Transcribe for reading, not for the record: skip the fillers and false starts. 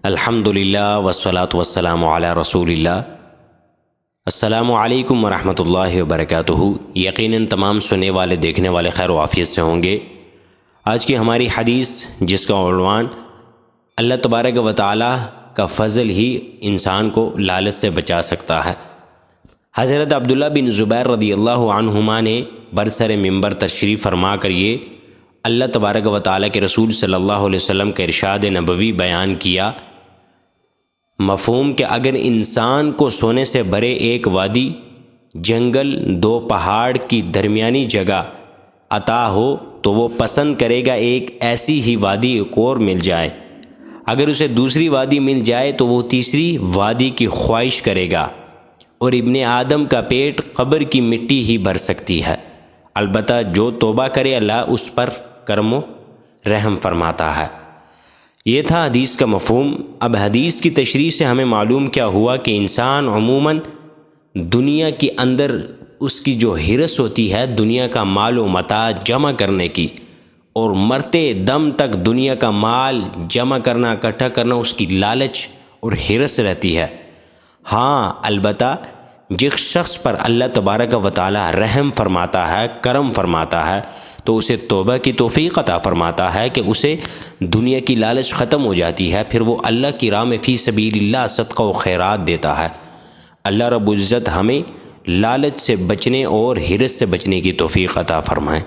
الحمدللہ والصلاة والسلام علی رسول اللہ۔ السلام علیکم ورحمۃ اللہ وبرکاتہ۔ یقیناً تمام سننے والے دیکھنے والے خیر و عافیت سے ہوں گے۔ آج کی ہماری حدیث جس کا عنوان اللہ تبارک و تعالی کا فضل ہی انسان کو لالچ سے بچا سکتا ہے۔ حضرت عبداللہ بن زبیر رضی اللہ عنہما نے برسر منبر تشریف فرما کر یہ اللہ تبارک و تعالی کے رسول صلی اللہ علیہ وسلم کا ارشاد نبوی بیان کیا، مفہوم کہ اگر انسان کو سونے سے بھرے ایک وادی، جنگل، دو پہاڑ کی درمیانی جگہ عطا ہو تو وہ پسند کرے گا ایک ایسی ہی وادی ایک اور مل جائے۔ اگر اسے دوسری وادی مل جائے تو وہ تیسری وادی کی خواہش کرے گا، اور ابن آدم کا پیٹ قبر کی مٹی ہی بھر سکتی ہے، البتہ جو توبہ کرے اللہ اس پر کرم و رحم فرماتا ہے۔ یہ تھا حدیث کا مفہوم۔ اب حدیث کی تشریح سے ہمیں معلوم کیا ہوا کہ انسان عموماً دنیا کے اندر اس کی جو ہرس ہوتی ہے دنیا کا مال و متاع جمع کرنے کی، اور مرتے دم تک دنیا کا مال جمع کرنا، اکٹھا کرنا، اس کی لالچ اور ہرس رہتی ہے۔ ہاں، البتہ جس شخص پر اللہ تبارک و تعالی رحم فرماتا ہے، کرم فرماتا ہے، تو اسے توبہ کی توفیق عطا فرماتا ہے کہ اسے دنیا کی لالچ ختم ہو جاتی ہے، پھر وہ اللہ کی راہ میں فی سبیل اللہ صدقہ و خیرات دیتا ہے۔ اللہ رب العزت ہمیں لالچ سے بچنے اور ہرس سے بچنے کی توفیق عطا فرمائے۔